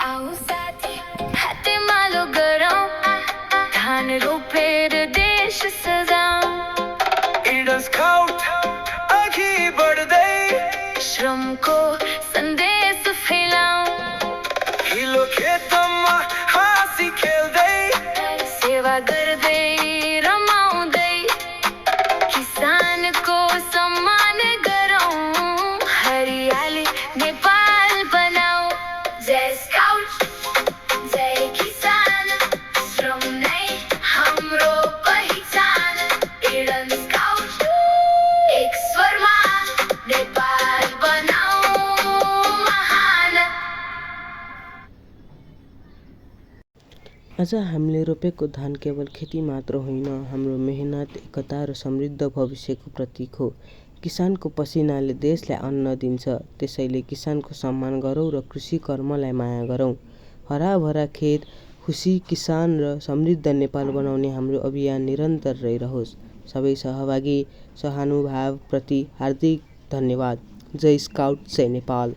आओ साथी हातेमा लो गरौँ धान रोपेर देश सजाऊँ इडन स्काउट अघि बढ्दै श्रमको सन्देश फैलाऊँ हिलो खेतमा हाँसी खेल्दै सेवा गर्दै रमाउँदै किसानको सम्मान गरौँ हरियाली नेपाल बनाऊ जय स्काउट जय किसान श्रम नै हाम्रो पहिचान इडन स्काउट एक स्वरमा नेपाल बनाऊ महान। आज हामीले रोपेको धान केवल खेती मात्र होइन, हाम्रो मेहनत, एकता र समृद्ध भविष्यको प्रतीक हो। किसानको पसिनाले देशलाई अन्न दिन्छ, त्यसैले किसानको सम्मान गरौँ र कृषि कर्मलाई माया गरौँ। हराभरा खेत, खुसी किसान र समृद्ध नेपाल बनाउने हाम्रो अभियान निरन्तर रहिरहोस्। सबै सहभागी सहानुभावप्रति हार्दिक धन्यवाद। जय स्काउट जय नेपाल।